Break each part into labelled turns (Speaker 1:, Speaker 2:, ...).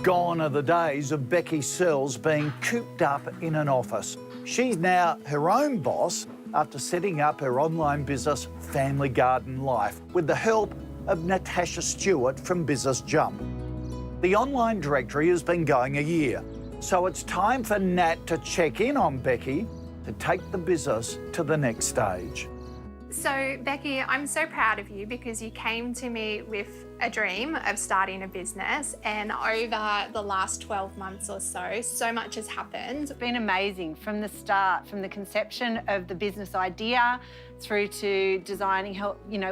Speaker 1: Gone are the days of Becky Searles being cooped up in an office. She's now her own boss after setting up her online business, Family Garden Life, with the help of Natasha Stewart from Business Jump. The online directory has been going a year, so it's time for Nat to check in on Becky to take the business to the next stage.
Speaker 2: So, Becky, I'm so proud of you because you came to me with a dream of starting a business, and over the last 12 months or so, so much has happened.
Speaker 3: It's been amazing from the start, from the conception of the business idea through to designing,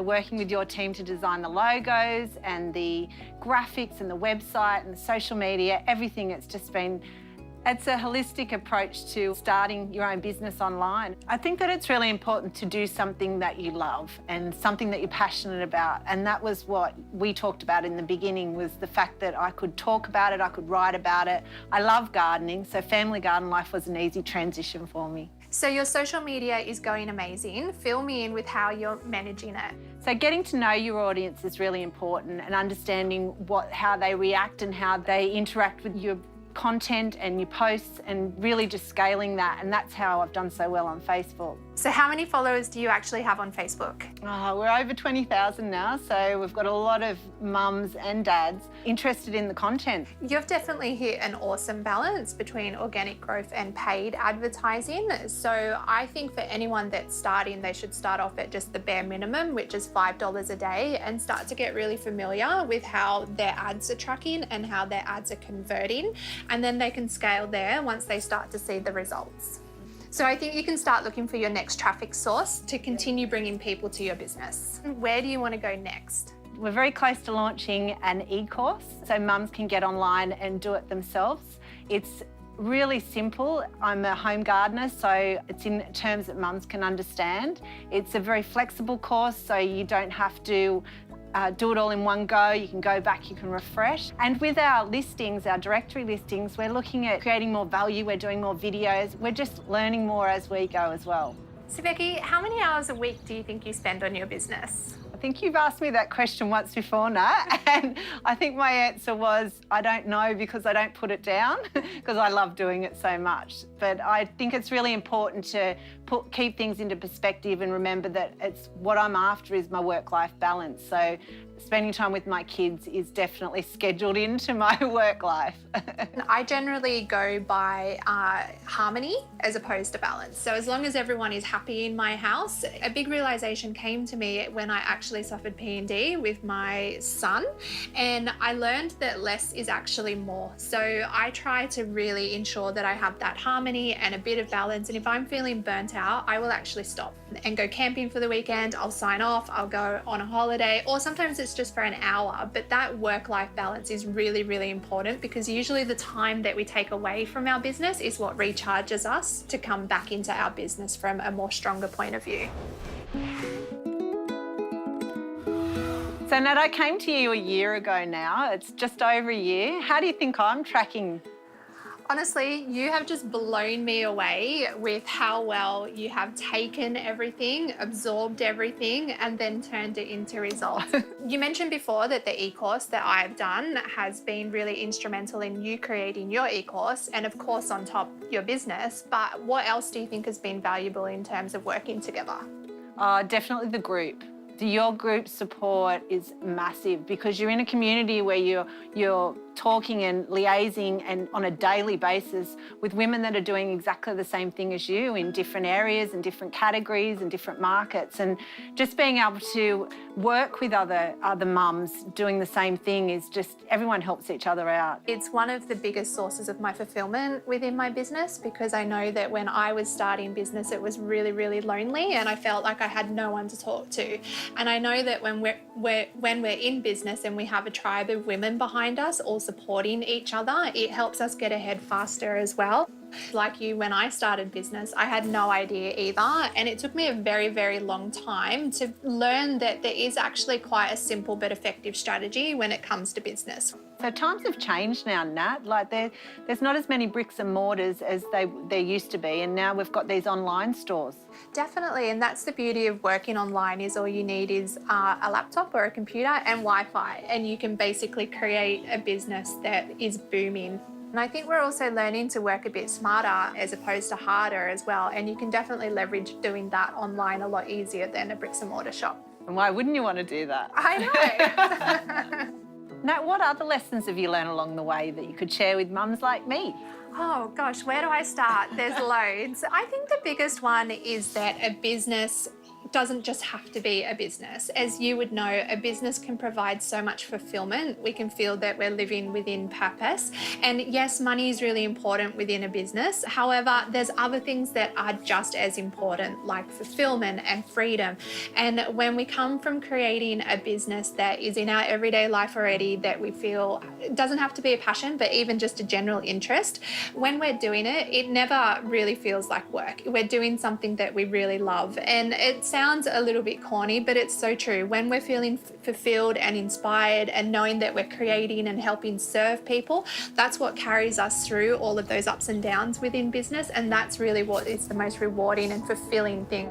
Speaker 3: working with your team to design the logos and the graphics and the website and the social media, everything. It's a holistic approach to starting your own business online. I think that it's really important to do something that you love and something that you're passionate about. And that was what we talked about in the beginning, was the fact that I could talk about it, I could write about it. I love gardening, so Family Garden Life was an easy transition for me.
Speaker 2: So your social media is going amazing. Fill me in with how you're managing it.
Speaker 3: So getting to know your audience is really important, and understanding how they react and how they interact with your content and your posts, and really just scaling that. And that's how I've done so well on Facebook.
Speaker 2: So how many followers do you actually have on Facebook?
Speaker 3: We're over 20,000 now, so we've got a lot of mums and dads interested in the content.
Speaker 2: You've definitely hit an awesome balance between organic growth and paid advertising. So I think for anyone that's starting, they should start off at just the bare minimum, which is $5 a day, and start to get really familiar with how their ads are tracking and how their ads are converting. And then they can scale there once they start to see the results. So I think you can start looking for your next traffic source to continue bringing people to your business. Where do you want to go next?
Speaker 3: We're very close to launching an e-course, so mums can get online and do it themselves. It's really simple. I'm a home gardener, so it's in terms that mums can understand. It's a very flexible course, so you don't have to do it all in one go. You can go back, you can refresh. And with our listings, our directory listings, we're looking at creating more value, we're doing more videos, we're just learning more as we go as well.
Speaker 2: So Becky, how many hours a week do you think you spend on your business?
Speaker 3: I think you've asked me that question once before, Nat, and I think my answer was, I don't know, because I don't put it down, because I love doing it so much. But I think it's really important to keep things into perspective and remember that what I'm after is my work-life balance. So spending time with my kids is definitely scheduled into my work life.
Speaker 2: I generally go by harmony as opposed to balance. So as long as everyone is happy in my house. A big realization came to me when I actually suffered P&D with my son, and I learned that less is actually more. So I try to really ensure that I have that harmony and a bit of balance, and if I'm feeling burnt out, I will actually stop and go camping for the weekend. I'll sign off, I'll go on a holiday, or sometimes it's just for an hour. But that work-life balance is really, really important, because usually the time that we take away from our business is what recharges us to come back into our business from a more stronger point of view.
Speaker 3: So Nat, I came to you a year ago now. It's just over a year. How do you think I'm tracking?
Speaker 2: Honestly, you have just blown me away with how well you have taken everything, absorbed everything, and then turned it into results. You mentioned before that the e-course that I've done has been really instrumental in you creating your e-course, and of course on top your business. But what else do you think has been valuable in terms of working together?
Speaker 3: Definitely the group. Your group support is massive, because you're in a community where you're talking and liaising and on a daily basis with women that are doing exactly the same thing as you in different areas and different categories and different markets, and just being able to work with other mums doing the same thing is just, everyone helps each other out.
Speaker 2: It's one of the biggest sources of my fulfillment within my business, because I know that when I was starting business, it was really, really lonely, and I felt like I had no one to talk to. And I know that when we're in business and we have a tribe of women behind us all supporting each other, it helps us get ahead faster as well. Like you, when I started business, I had no idea either. And it took me a very, very long time to learn that there is actually quite a simple but effective strategy when it comes to business.
Speaker 3: So times have changed now, Nat. Like there's not as many bricks and mortars as there used to be, and now we've got these online stores.
Speaker 2: Definitely, and that's the beauty of working online is all you need is a laptop or a computer and Wi-Fi, and you can basically create a business that is booming. And I think we're also learning to work a bit smarter as opposed to harder as well, and you can definitely leverage doing that online a lot easier than a bricks and mortar shop.
Speaker 3: And why wouldn't you want to do that?
Speaker 2: I know.
Speaker 3: Nat, what other lessons have you learned along the way that you could share with mums like me?
Speaker 2: Oh gosh, where do I start? There's loads. I think the biggest one is that a business doesn't just have to be a business. As you would know, a business can provide so much fulfillment. We can feel that we're living within purpose. And yes, money is really important within a business. However, there's other things that are just as important, like fulfillment and freedom. And when we come from creating a business that is in our everyday life already, that we feel it doesn't have to be a passion, but even just a general interest, when we're doing it, it never really feels like work. We're doing something that we really love. And it sounds a little bit corny, but it's so true. When we're feeling fulfilled and inspired and knowing that we're creating and helping serve people, that's what carries us through all of those ups and downs within business. And that's really what is the most rewarding and fulfilling thing.